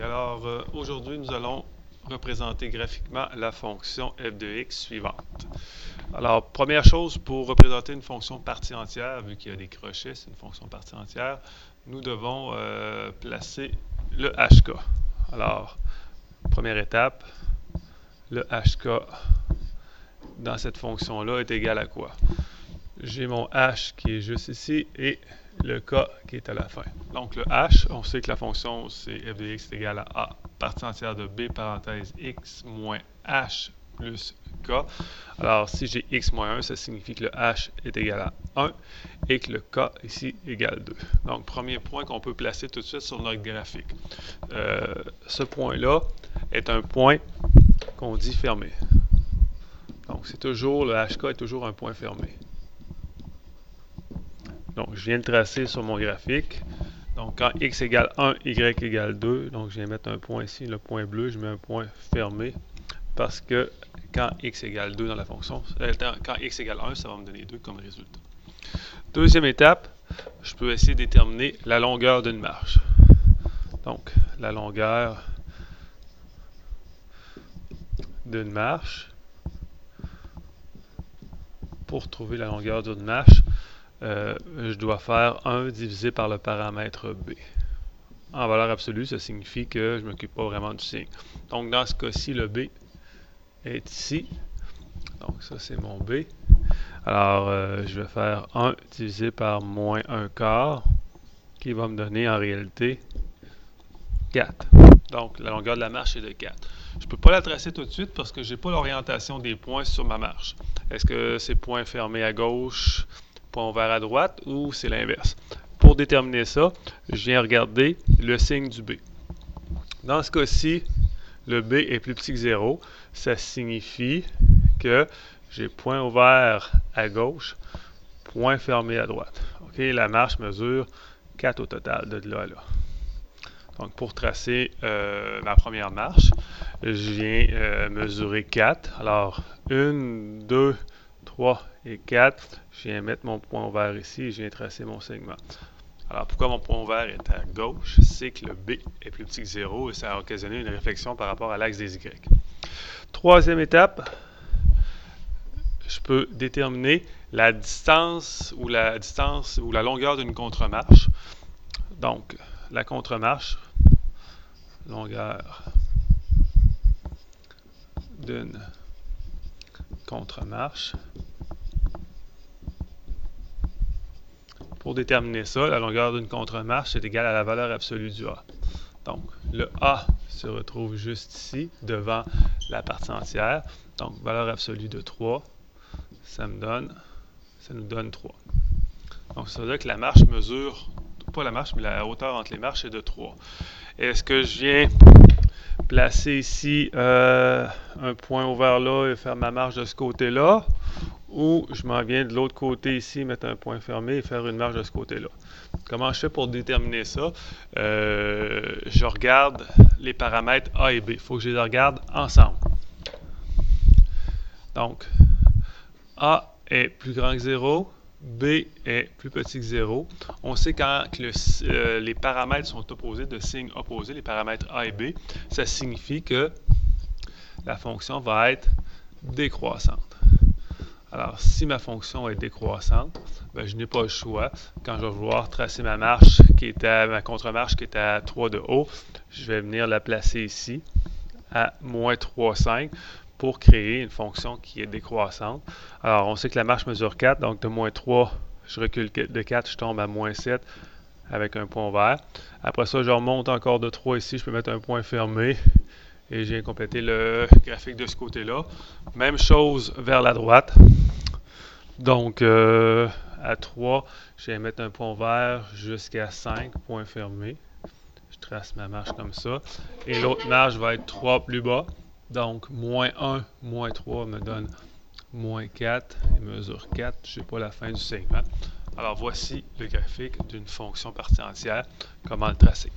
Alors, aujourd'hui, nous allons représenter graphiquement la fonction f de x suivante. Alors, première chose, pour représenter une fonction partie entière, vu qu'il y a des crochets, c'est une fonction partie entière, nous devons placer le hk. Alors, première étape, le hk dans cette fonction-là est égal à quoi? J'ai mon h qui est juste ici et le k qui est à la fin. Donc le h, on sait que la fonction c'est f de x est égal à a partie entière de b parenthèse x moins h plus k. Alors si j'ai x moins 1, ça signifie que le h est égal à 1 et que le k ici égale 2. Donc premier point qu'on peut placer tout de suite sur notre graphique. Ce point-là est un point qu'on dit fermé. Donc c'est toujours, le hk est toujours un point fermé. Donc, je viens de tracer sur mon graphique. Donc, quand x égale 1, y égale 2. Donc, je viens mettre un point ici, le point bleu, je mets un point fermé. Parce que quand x égale 2 dans la fonction, quand x égale 1, ça va me donner 2 comme résultat. Deuxième étape, je peux essayer de déterminer la longueur d'une marche. Donc, la longueur d'une marche. Pour trouver la longueur d'une marche, je dois faire 1 divisé par le paramètre b. En valeur absolue, ça signifie que je ne m'occupe pas vraiment du signe. Donc, dans ce cas-ci, le b est ici. Donc, ça, c'est mon b. Alors, je vais faire 1 divisé par moins 1 quart, qui va me donner en réalité 4. Donc, la longueur de la marche est de 4. Je ne peux pas la tracer tout de suite parce que je n'ai pas l'orientation des points sur ma marche. Est-ce que c'est point fermé à gauche, point ouvert à droite, ou c'est l'inverse? Pour déterminer ça, je viens regarder le signe du b. Dans ce cas-ci, le b est plus petit que 0. Ça signifie que j'ai point ouvert à gauche, point fermé à droite. OK, la marche mesure 4 au total, de là à là. Donc, pour tracer ma première marche, je viens mesurer 4. Alors, 1, 2, 3 et 4. Je viens mettre mon point ouvert ici et je viens tracer mon segment. Alors, pourquoi mon point ouvert est à gauche? C'est que le B est plus petit que 0 et ça a occasionné une réflexion par rapport à l'axe des Y. Troisième étape, je peux déterminer la distance ou la longueur d'une contre-marche. Donc, la contre-marche, longueur d'une contre-marche. Pour déterminer ça, la longueur d'une contre-marche est égale à la valeur absolue du A. Donc, le A se retrouve juste ici, devant la partie entière. Donc, valeur absolue de 3, ça nous donne 3. Donc, ça veut dire que la marche mesure, pas la marche, mais la hauteur entre les marches est de 3. Est-ce que je viens placer ici un point ouvert là et faire ma marche de ce côté-là? Ou je m'en viens de l'autre côté ici, mettre un point fermé et faire une marche de ce côté-là. Comment je fais pour déterminer ça? Je regarde les paramètres A et B. Il faut que je les regarde ensemble. Donc, A est plus grand que 0, B est plus petit que 0. On sait quand les paramètres sont opposés, de signes opposés, les paramètres A et B, ça signifie que la fonction va être décroissante. Alors, si ma fonction est décroissante, ben, je n'ai pas le choix. Quand je vais vouloir tracer ma marche, ma contre-marche qui est à 3 de haut, je vais venir la placer ici, à moins 3,5, pour créer une fonction qui est décroissante. Alors, on sait que la marche mesure 4, donc de moins 3, je recule de 4, je tombe à moins 7 avec un point ouvert. Après ça, je remonte encore de 3 ici, je peux mettre un point fermé. Et j'ai complété le graphique de ce côté-là. Même chose vers la droite. Donc, à 3, je vais mettre un point ouvert jusqu'à 5, point fermé. Je trace ma marche comme ça. Et l'autre marche va être 3 plus bas. Donc, moins 1, moins 3 me donne moins 4. Et mesure 4, je n'ai pas la fin du segment. Alors, voici le graphique d'une fonction partie entière. Comment le tracer?